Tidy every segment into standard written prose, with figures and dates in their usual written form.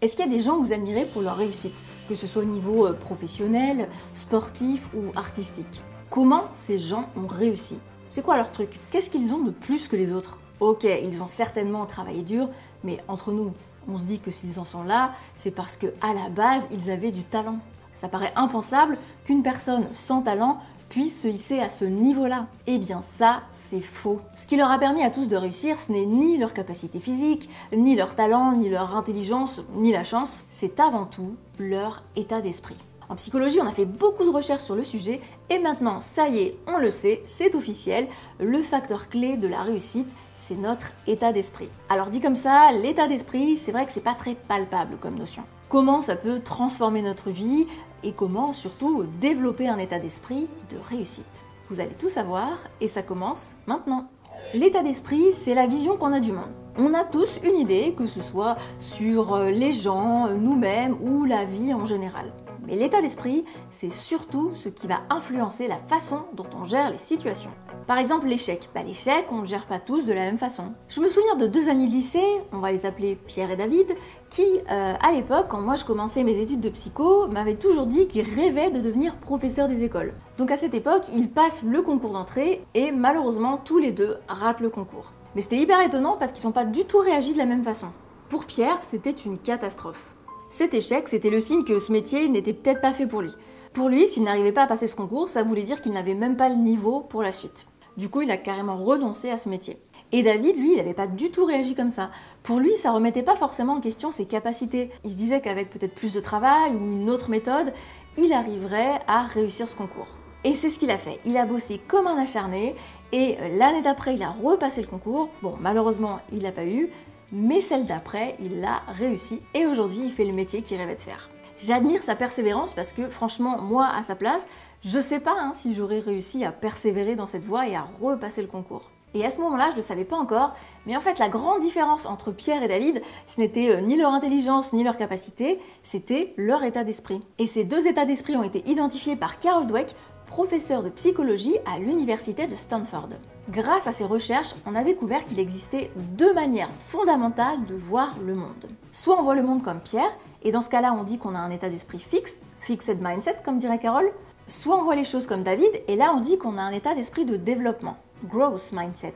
Est-ce qu'il y a des gens que vous admirez pour leur réussite, que ce soit au niveau professionnel, sportif ou artistique? Comment ces gens ont réussi? C'est quoi leur truc? Qu'est-ce qu'ils ont de plus que les autres? Ok, ils ont certainement travaillé dur, mais entre nous, on se dit que s'ils en sont là, c'est parce que à la base, ils avaient du talent. Ça paraît impensable qu'une personne sans talent puisse se hisser à ce niveau-là. Eh bien ça, c'est faux. Ce qui leur a permis à tous de réussir, ce n'est ni leur capacité physique, ni leur talent, ni leur intelligence, ni la chance, c'est avant tout leur état d'esprit. En psychologie, on a fait beaucoup de recherches sur le sujet et maintenant, ça y est, on le sait, c'est officiel, le facteur clé de la réussite, c'est notre état d'esprit. Alors dit comme ça, l'état d'esprit, c'est vrai que c'est pas très palpable comme notion. Comment ça peut transformer notre vie et comment surtout développer un état d'esprit de réussite. Vous allez tout savoir et ça commence maintenant. L'état d'esprit, c'est la vision qu'on a du monde. On a tous une idée, que ce soit sur les gens, nous-mêmes ou la vie en général. Mais l'état d'esprit, c'est surtout ce qui va influencer la façon dont on gère les situations. Par exemple, l'échec. L'échec, on ne le gère pas tous de la même façon. Je me souviens de deux amis de lycée, on va les appeler Pierre et David, qui, à l'époque, quand moi je commençais mes études de psycho, m'avaient toujours dit qu'ils rêvaient de devenir professeurs des écoles. Donc à cette époque, ils passent le concours d'entrée et malheureusement, tous les deux ratent le concours. Mais c'était hyper étonnant parce qu'ils n'ont pas du tout réagi de la même façon. Pour Pierre, c'était une catastrophe. Cet échec, c'était le signe que ce métier n'était peut-être pas fait pour lui. Pour lui, s'il n'arrivait pas à passer ce concours, ça voulait dire qu'il n'avait même pas le niveau pour la suite. Du coup, il a carrément renoncé à ce métier. Et David, lui, il n'avait pas du tout réagi comme ça. Pour lui, ça remettait pas forcément en question ses capacités. Il se disait qu'avec peut-être plus de travail ou une autre méthode, il arriverait à réussir ce concours. Et c'est ce qu'il a fait. Il a bossé comme un acharné et l'année d'après, il a repassé le concours. Bon, malheureusement, il l'a pas eu, mais celle d'après, il l'a réussi et aujourd'hui, il fait le métier qu'il rêvait de faire. J'admire sa persévérance parce que franchement, moi, à sa place, je sais pas si j'aurais réussi à persévérer dans cette voie et à repasser le concours. Et à ce moment-là, je ne le savais pas encore, mais en fait, la grande différence entre Pierre et David, ce n'était ni leur intelligence ni leur capacité, c'était leur état d'esprit. Et ces deux états d'esprit ont été identifiés par Carol Dweck, professeur de psychologie à l'université de Stanford. Grâce à ces recherches, on a découvert qu'il existait deux manières fondamentales de voir le monde. Soit on voit le monde comme Pierre, et dans ce cas-là, on dit qu'on a un état d'esprit fixe, fixed mindset comme dirait Carol. Soit on voit les choses comme David, et là on dit qu'on a un état d'esprit de développement, growth mindset.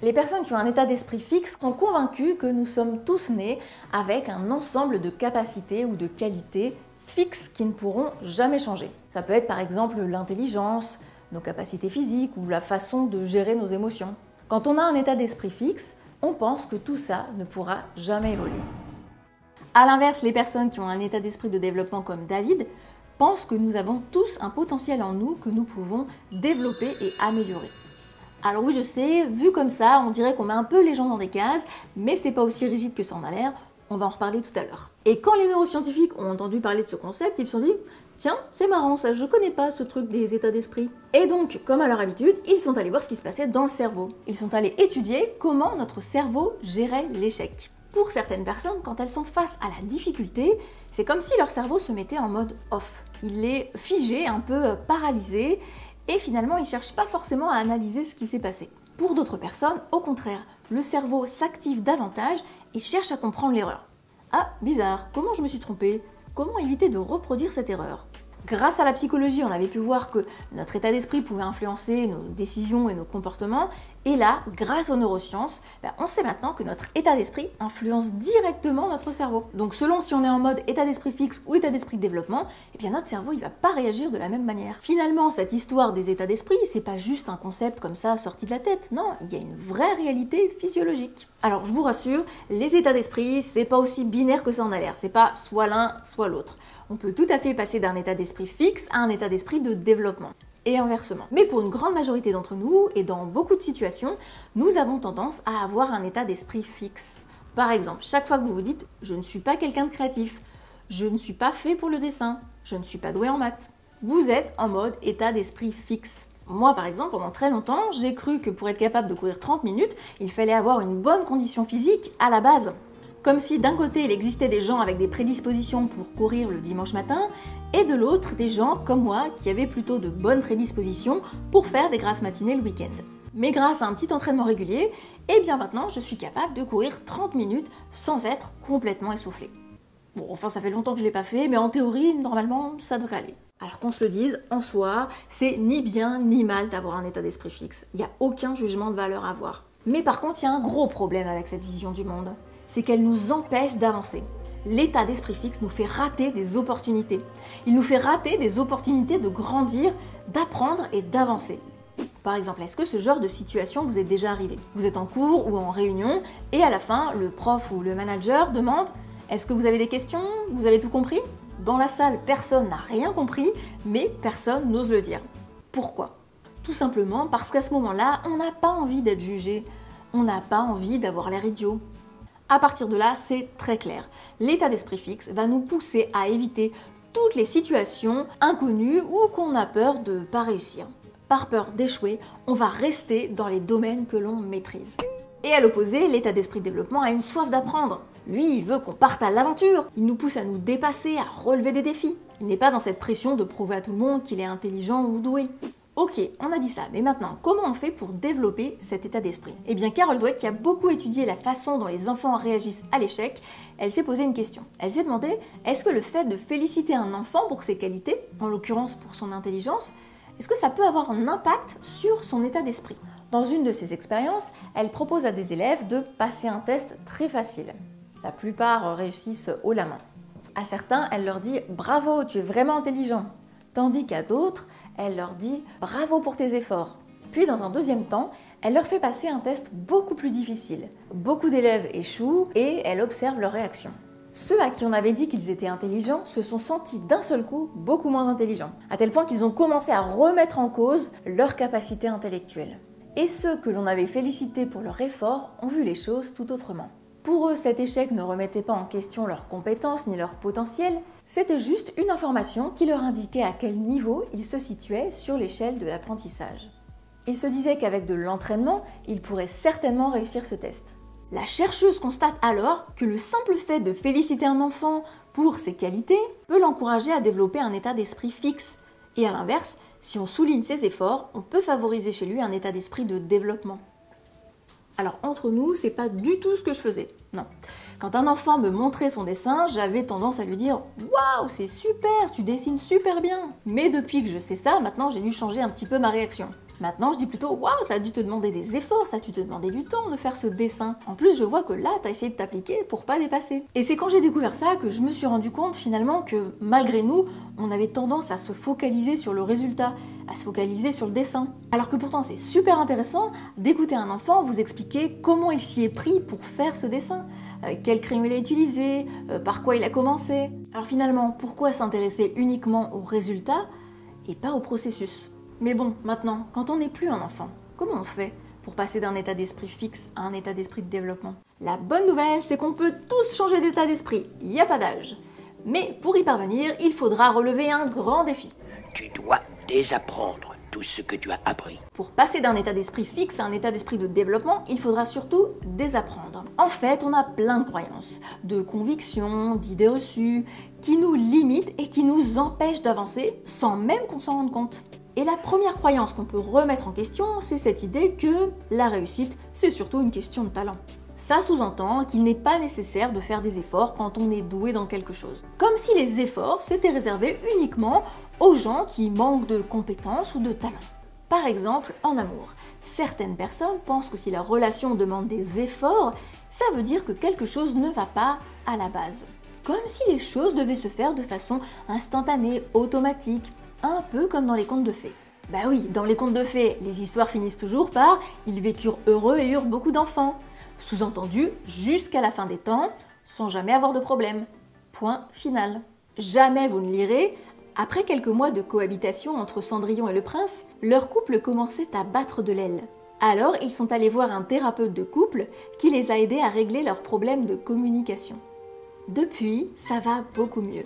Les personnes qui ont un état d'esprit fixe sont convaincues que nous sommes tous nés avec un ensemble de capacités ou de qualités fixes qui ne pourront jamais changer. Ça peut être par exemple l'intelligence, nos capacités physiques ou la façon de gérer nos émotions. Quand on a un état d'esprit fixe, on pense que tout ça ne pourra jamais évoluer. A l'inverse, les personnes qui ont un état d'esprit de développement comme David pensent que nous avons tous un potentiel en nous que nous pouvons développer et améliorer. Alors oui, je sais, vu comme ça, on dirait qu'on met un peu les gens dans des cases, mais c'est pas aussi rigide que ça en a l'air, on va en reparler tout à l'heure. Et quand les neuroscientifiques ont entendu parler de ce concept, ils se sont dit « Tiens, c'est marrant ça, je connais pas ce truc des états d'esprit ». Et donc, comme à leur habitude, ils sont allés voir ce qui se passait dans le cerveau. Ils sont allés étudier comment notre cerveau gérait l'échec. Pour certaines personnes, quand elles sont face à la difficulté, c'est comme si leur cerveau se mettait en mode off. Il est figé, un peu paralysé, et finalement, ils ne cherchent pas forcément à analyser ce qui s'est passé. Pour d'autres personnes, au contraire, le cerveau s'active davantage et cherche à comprendre l'erreur. Ah, bizarre, comment je me suis trompée? Comment éviter de reproduire cette erreur? Grâce à la psychologie, on avait pu voir que notre état d'esprit pouvait influencer nos décisions et nos comportements. Et là, grâce aux neurosciences, on sait maintenant que notre état d'esprit influence directement notre cerveau. Donc selon si on est en mode état d'esprit fixe ou état d'esprit de développement, notre cerveau il va pas réagir de la même manière. Finalement, cette histoire des états d'esprit, c'est pas juste un concept comme ça sorti de la tête. Non, il y a une vraie réalité physiologique. Alors je vous rassure, les états d'esprit, c'est pas aussi binaire que ça en a l'air. C'est pas soit l'un, soit l'autre. On peut tout à fait passer d'un état d'esprit fixe à un état d'esprit de développement. Et inversement. Mais pour une grande majorité d'entre nous, et dans beaucoup de situations, nous avons tendance à avoir un état d'esprit fixe. Par exemple, chaque fois que vous vous dites « je ne suis pas quelqu'un de créatif »,« je ne suis pas fait pour le dessin »,« je ne suis pas doué en maths », vous êtes en mode état d'esprit fixe. Moi, par exemple, pendant très longtemps, j'ai cru que pour être capable de courir 30 minutes, il fallait avoir une bonne condition physique à la base. Comme si d'un côté il existait des gens avec des prédispositions pour courir le dimanche matin, et de l'autre des gens comme moi qui avaient plutôt de bonnes prédispositions pour faire des grasses matinées le week-end. Mais grâce à un petit entraînement régulier, maintenant je suis capable de courir 30 minutes sans être complètement essoufflée. Bon, enfin, ça fait longtemps que je l'ai pas fait, mais en théorie, normalement, ça devrait aller. Alors qu'on se le dise, en soi, c'est ni bien ni mal d'avoir un état d'esprit fixe. Il n'y a aucun jugement de valeur à avoir. Mais par contre, il y a un gros problème avec cette vision du monde. C'est qu'elle nous empêche d'avancer. L'état d'esprit fixe nous fait rater des opportunités. Il nous fait rater des opportunités de grandir, d'apprendre et d'avancer. Par exemple, est-ce que ce genre de situation vous est déjà arrivé? Vous êtes en cours ou en réunion et à la fin, le prof ou le manager demande « Est-ce que vous avez des questions? Vous avez tout compris ?» Dans la salle, personne n'a rien compris, mais personne n'ose le dire. Pourquoi? Tout simplement parce qu'à ce moment-là, on n'a pas envie d'être jugé, on n'a pas envie d'avoir l'air idiot. À partir de là, c'est très clair. L'état d'esprit fixe va nous pousser à éviter toutes les situations inconnues ou qu'on a peur de ne pas réussir. Par peur d'échouer, on va rester dans les domaines que l'on maîtrise. Et à l'opposé, l'état d'esprit développement a une soif d'apprendre. Lui, il veut qu'on parte à l'aventure. Il nous pousse à nous dépasser, à relever des défis. Il n'est pas dans cette pression de prouver à tout le monde qu'il est intelligent ou doué. Ok, on a dit ça, mais maintenant, comment on fait pour développer cet état d'esprit? Eh bien, Carol Dweck, qui a beaucoup étudié la façon dont les enfants réagissent à l'échec, elle s'est posé une question. Elle s'est demandé, est-ce que le fait de féliciter un enfant pour ses qualités, en l'occurrence pour son intelligence, est-ce que ça peut avoir un impact sur son état d'esprit? Dans une de ses expériences, elle propose à des élèves de passer un test très facile. La plupart réussissent haut la main. À certains, elle leur dit « Bravo, tu es vraiment intelligent », tandis qu'à d'autres, elle leur dit « Bravo pour tes efforts ». Puis dans un deuxième temps, elle leur fait passer un test beaucoup plus difficile. Beaucoup d'élèves échouent et elle observe leurs réactions. Ceux à qui on avait dit qu'ils étaient intelligents se sont sentis d'un seul coup beaucoup moins intelligents, à tel point qu'ils ont commencé à remettre en cause leur capacité intellectuelle. Et ceux que l'on avait félicités pour leur effort ont vu les choses tout autrement. Pour eux, cet échec ne remettait pas en question leurs compétences ni leur potentiel, c'était juste une information qui leur indiquait à quel niveau ils se situaient sur l'échelle de l'apprentissage. Ils se disaient qu'avec de l'entraînement, ils pourraient certainement réussir ce test. La chercheuse constate alors que le simple fait de féliciter un enfant pour ses qualités peut l'encourager à développer un état d'esprit fixe. Et à l'inverse, si on souligne ses efforts, on peut favoriser chez lui un état d'esprit de développement. Alors entre nous, c'est pas du tout ce que je faisais. Non. Quand un enfant me montrait son dessin, j'avais tendance à lui dire « Waouh, c'est super, tu dessines super bien !» Mais depuis que je sais ça, maintenant j'ai dû changer un petit peu ma réaction. Maintenant, je dis plutôt « Waouh, ça a dû te demander des efforts, ça a dû te demander du temps de faire ce dessin. En plus, je vois que là, t'as essayé de t'appliquer pour pas dépasser. » Et c'est quand j'ai découvert ça que je me suis rendu compte finalement que, malgré nous, on avait tendance à se focaliser sur le résultat, à se focaliser sur le dessin. Alors que pourtant, c'est super intéressant d'écouter un enfant vous expliquer comment il s'y est pris pour faire ce dessin, quel crayon il a utilisé, par quoi il a commencé. Alors finalement, pourquoi s'intéresser uniquement au résultat et pas au processus? Mais bon, maintenant, quand on n'est plus un enfant, comment on fait pour passer d'un état d'esprit fixe à un état d'esprit de développement? La bonne nouvelle, c'est qu'on peut tous changer d'état d'esprit, il n'y a pas d'âge. Mais pour y parvenir, il faudra relever un grand défi. Tu dois désapprendre tout ce que tu as appris. Pour passer d'un état d'esprit fixe à un état d'esprit de développement, il faudra surtout désapprendre. En fait, on a plein de croyances, de convictions, d'idées reçues, qui nous limitent et qui nous empêchent d'avancer sans même qu'on s'en rende compte. Et la première croyance qu'on peut remettre en question, c'est cette idée que la réussite, c'est surtout une question de talent. Ça sous-entend qu'il n'est pas nécessaire de faire des efforts quand on est doué dans quelque chose. Comme si les efforts s'étaient réservés uniquement aux gens qui manquent de compétences ou de talent. Par exemple, en amour, certaines personnes pensent que si la relation demande des efforts, ça veut dire que quelque chose ne va pas à la base. Comme si les choses devaient se faire de façon instantanée, automatique, un peu comme dans les contes de fées. Bah oui, dans les contes de fées, les histoires finissent toujours par « ils vécurent heureux et eurent beaucoup d'enfants ». Sous-entendu, jusqu'à la fin des temps, sans jamais avoir de problème. Point final. Jamais vous ne lirez « Après quelques mois de cohabitation entre Cendrillon et le prince, leur couple commençait à battre de l'aile. Alors ils sont allés voir un thérapeute de couple qui les a aidés à régler leurs problèmes de communication. Depuis, ça va beaucoup mieux. »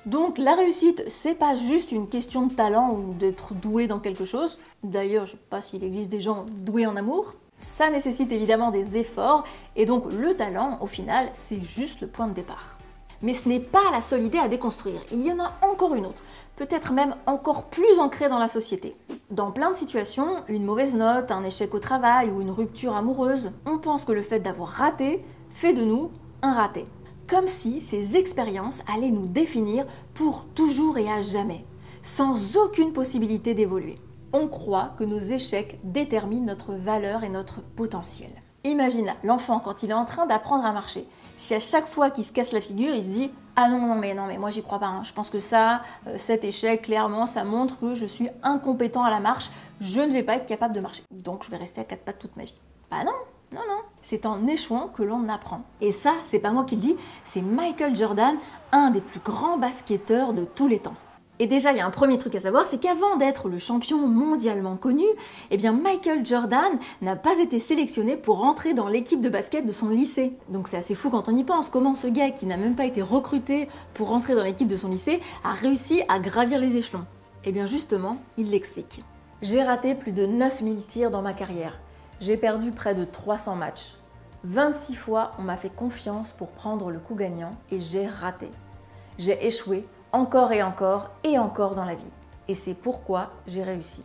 Donc la réussite, c'est pas juste une question de talent ou d'être doué dans quelque chose. D'ailleurs, je sais pas s'il existe des gens doués en amour. Ça nécessite évidemment des efforts, et donc le talent, au final, c'est juste le point de départ. Mais ce n'est pas la seule idée à déconstruire, il y en a encore une autre, peut-être même encore plus ancrée dans la société. Dans plein de situations, une mauvaise note, un échec au travail ou une rupture amoureuse, on pense que le fait d'avoir raté fait de nous un raté. comme si ces expériences allaient nous définir pour toujours et à jamais, sans aucune possibilité d'évoluer. On croit que nos échecs déterminent notre valeur et notre potentiel. Imagine là, l'enfant quand il est en train d'apprendre à marcher. Si à chaque fois qu'il se casse la figure, il se dit « Ah non, mais moi j'y crois pas, hein. Je pense que ça, cet échec, clairement, ça montre que je suis incompétent à la marche, je ne vais pas être capable de marcher. Donc je vais rester à quatre pattes toute ma vie. » Bah non, non, non. C'est en échouant que l'on apprend. Et ça, c'est pas moi qui le dis, c'est Michael Jordan, un des plus grands basketteurs de tous les temps. Et déjà, il y a un premier truc à savoir, c'est qu'avant d'être le champion mondialement connu, eh bien Michael Jordan n'a pas été sélectionné pour rentrer dans l'équipe de basket de son lycée. Donc c'est assez fou quand on y pense. Comment ce gars qui n'a même pas été recruté pour rentrer dans l'équipe de son lycée a réussi à gravir les échelons? Eh bien justement, il l'explique. J'ai raté plus de 9000 tirs dans ma carrière. J'ai perdu près de 300 matchs. 26 fois, on m'a fait confiance pour prendre le coup gagnant et j'ai raté. J'ai échoué encore et encore dans la vie. Et c'est pourquoi j'ai réussi.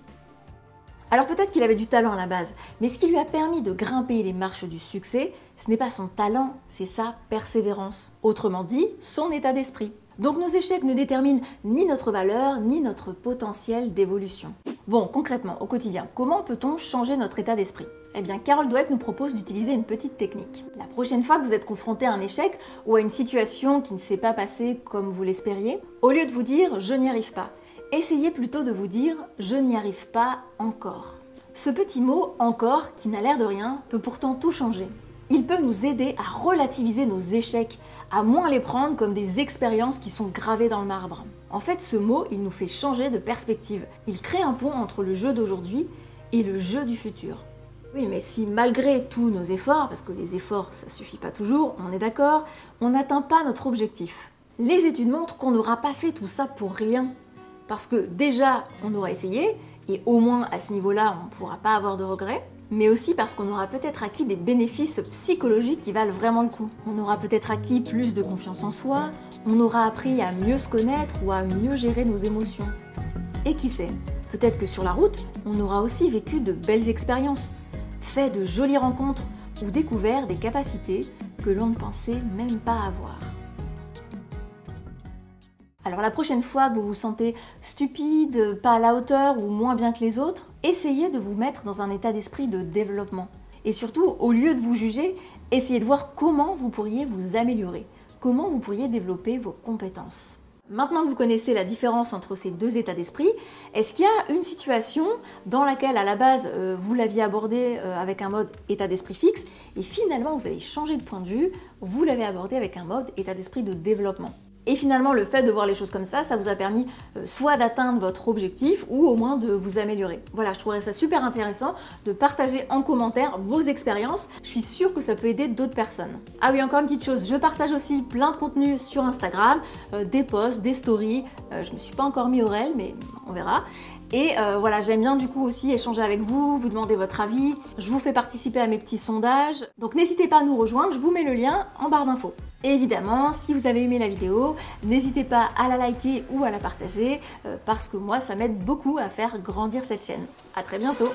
Alors peut-être qu'il avait du talent à la base, mais ce qui lui a permis de grimper les marches du succès, ce n'est pas son talent, c'est sa persévérance. Autrement dit, son état d'esprit. Donc nos échecs ne déterminent ni notre valeur, ni notre potentiel d'évolution. Bon, concrètement, au quotidien, comment peut-on changer notre état d'esprit? Eh bien, Carol Dweck nous propose d'utiliser une petite technique. La prochaine fois que vous êtes confronté à un échec ou à une situation qui ne s'est pas passée comme vous l'espériez, au lieu de vous dire « je n'y arrive pas », essayez plutôt de vous dire « je n'y arrive pas encore ». Ce petit mot « encore » qui n'a l'air de rien peut pourtant tout changer. Il peut nous aider à relativiser nos échecs, à moins les prendre comme des expériences qui sont gravées dans le marbre. En fait, ce mot, il nous fait changer de perspective. Il crée un pont entre le jeu d'aujourd'hui et le jeu du futur. Oui, mais si malgré tous nos efforts, parce que les efforts, ça suffit pas toujours, on est d'accord, on n'atteint pas notre objectif. Les études montrent qu'on n'aura pas fait tout ça pour rien. Parce que déjà, on aura essayé, et au moins à ce niveau-là, on ne pourra pas avoir de regrets. Mais aussi parce qu'on aura peut-être acquis des bénéfices psychologiques qui valent vraiment le coup. On aura peut-être acquis plus de confiance en soi, on aura appris à mieux se connaître ou à mieux gérer nos émotions. Et qui sait, peut-être que sur la route, on aura aussi vécu de belles expériences, fait de jolies rencontres ou découvert des capacités que l'on ne pensait même pas avoir. Alors la prochaine fois que vous vous sentez stupide, pas à la hauteur ou moins bien que les autres, essayez de vous mettre dans un état d'esprit de développement. Et surtout, au lieu de vous juger, essayez de voir comment vous pourriez vous améliorer, comment vous pourriez développer vos compétences. Maintenant que vous connaissez la différence entre ces deux états d'esprit, est-ce qu'il y a une situation dans laquelle à la base vous l'aviez abordé avec un mode état d'esprit fixe et finalement vous avez changé de point de vue, vous l'avez abordé avec un mode état d'esprit de développement? Et finalement, le fait de voir les choses comme ça vous a permis soit d'atteindre votre objectif ou au moins de vous améliorer. Voilà, je trouverais ça super intéressant de partager en commentaire vos expériences. Je suis sûre que ça peut aider d'autres personnes. Ah oui, encore une petite chose, je partage aussi plein de contenu sur Instagram, des posts, des stories. Je me suis pas encore mis au réel, mais on verra. Et voilà, j'aime bien du coup aussi échanger avec vous, vous demander votre avis. Je vous fais participer à mes petits sondages. Donc n'hésitez pas à nous rejoindre, je vous mets le lien en barre d'infos. Et évidemment, si vous avez aimé la vidéo, n'hésitez pas à la liker ou à la partager parce que moi, ça m'aide beaucoup à faire grandir cette chaîne. À très bientôt!